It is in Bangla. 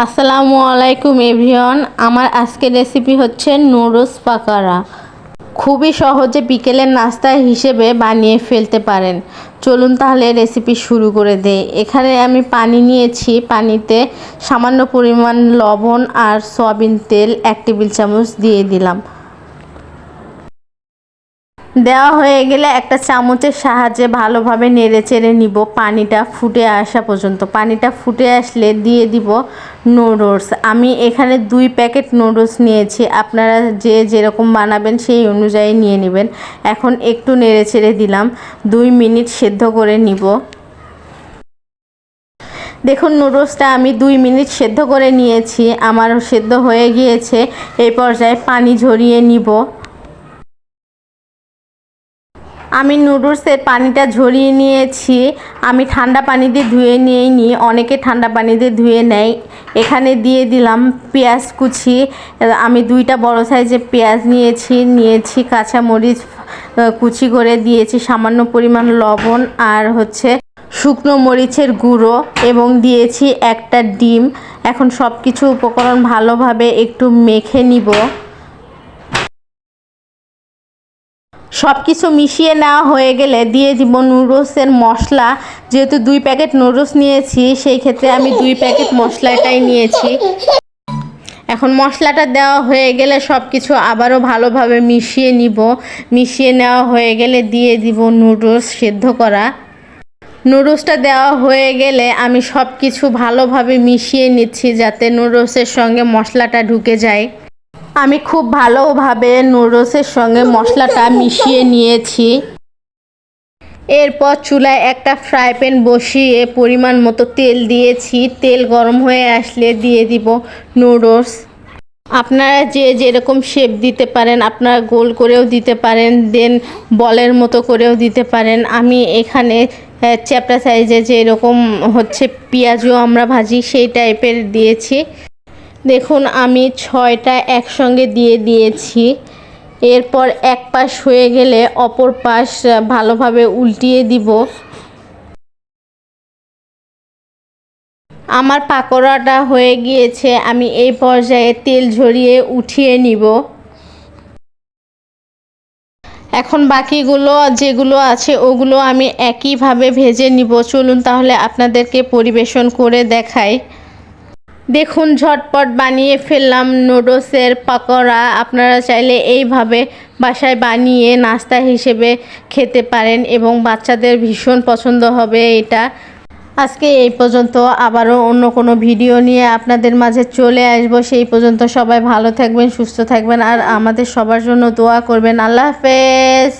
আসসালামু আলাইকুম এভরিওয়ান। আমার আজকের রেসিপি হচ্ছে নুডলস পাকোড়া। খুবই সহজে বিকেলের নাস্তা হিসেবে বানিয়ে ফেলতে পারেন। চলুন তাহলে রেসিপি শুরু করে দেই। এখানে আমি পানি নিয়েছি, পানিতে সামান্য পরিমাণ লবণ আর সয়াবিন তেল 1 টেবিল চামচ দিয়ে দিলাম। দেওয়া হয়ে গেলে একটা চামচের সাহায্যে ভালোভাবে নেড়েচেড়ে নিব পানিটা ফুটে আসা পর্যন্ত। পানিটা ফুটে আসলে দিয়ে দিব নুডলস। আমি এখানে 2 প্যাকেট নুডলস নিয়েছি, আপনারা যে যেরকম বানাবেন সেই অনুযায়ী নিয়ে নেবেন। এখন একটু নেড়েচেড়ে দিলাম, 2 মিনিট সেদ্ধ করে নিব। দেখুন নুডলসটা আমি 2 মিনিট সেদ্ধ করে নিয়েছি, আমার সেদ্ধ হয়ে গিয়েছে। এই পর্যায়ে পানি ঝরিয়ে নিব। আমি নুডলসের পানিটা ঝরিয়ে নিয়েছি। আমি ঠান্ডা পানি দিয়ে ধুয়ে নিইনি, অনেকে ঠান্ডা পানি দিয়ে ধুয়ে নেয়। এখানে দিয়ে দিলাম পেঁয়াজ কুচি। আমি 2টা বড় সাইজের পেঁয়াজ নিয়েছি কাঁচামরিচ কুচি করে দিয়েছি, সামান্য পরিমাণ লবণ আর শুকনো মরিচের গুঁড়ো এবং দিয়েছি একটা ডিম। এখন সব কিছু উপকরণ ভালোভাবে একটু মেখে নিব। সব কিছু মিশিয়ে নেওয়া হয়ে গেলে দিয়ে দিব নুডলসের মশলা। যেহেতু 2 প্যাকেট নুডলস নিয়েছি, সেই ক্ষেত্রে আমি 2 প্যাকেট মশলাটাই নিয়েছি। এখন মশলাটা দেওয়া হয়ে গেলে সব কিছু আবারও ভালোভাবে মিশিয়ে নিব। মিশিয়ে নেওয়া হয়ে গেলে দিয়ে দিব নুডলস সেদ্ধ করা। নুডলসটা দেওয়া হয়ে গেলে আমি সব কিছু ভালোভাবে মিশিয়ে নিচ্ছি যাতে নুডলসের সঙ্গে মশলাটা ঢুকে যায়। আমি খুব ভালোভাবে নুডলসের সঙ্গে মশলাটা মিশিয়ে নিয়েছি। এরপর চুলায় একটা ফ্রাই প্যান বসিয়ে পরিমাণ মতো তেল দিয়েছি। তেল গরম হয়ে আসলে দিয়ে দিব নুডলস। আপনারা যে যেরকম শেপ দিতে পারেন, আপনারা গোল করেও দিতে পারেন, দেন বলের মতো করেও দিতে পারেন। আমি এখানে চ্যাপটা সাইজে যেরকম পেঁয়াজও আমরা ভাজি সেই টাইপের দিয়েছি। দেখুন আমি 6টা একসঙ্গে দিয়ে দিয়েছি। এরপর এক পাশ হয়ে গেলে অপর পাশ ভালোভাবে উল্টিয়ে দিব। আমার পাকোড়াটা হয়ে গিয়েছে, আমি এই পর্যায়ে তেল ঝরিয়ে উঠিয়ে নিব। এখন বাকিগুলো যেগুলো আছে ওগুলো আমি একইভাবে ভেজে নিব। চলুন তাহলে আপনাদেরকে পরিবেশন করে দেখাই। দেখুন ঝটপট বানিয়ে ফেললাম নুডলসের পাকোড়া। আপনারা চাইলে এইভাবে বাসায় বানিয়ে নাস্তা হিসেবে খেতে পারেন এবং বাচ্চাদের ভীষণ পছন্দ হবে এটা। আজকে এই পর্যন্ত, আবারও অন্য কোনো ভিডিও নিয়ে আপনাদের মাঝে চলে আসবো। সেই পর্যন্ত সবাই ভালো থাকবেন, সুস্থ থাকবেন আর আমাদের সবার জন্য দোয়া করবেন। আল্লাহ হাফেজ।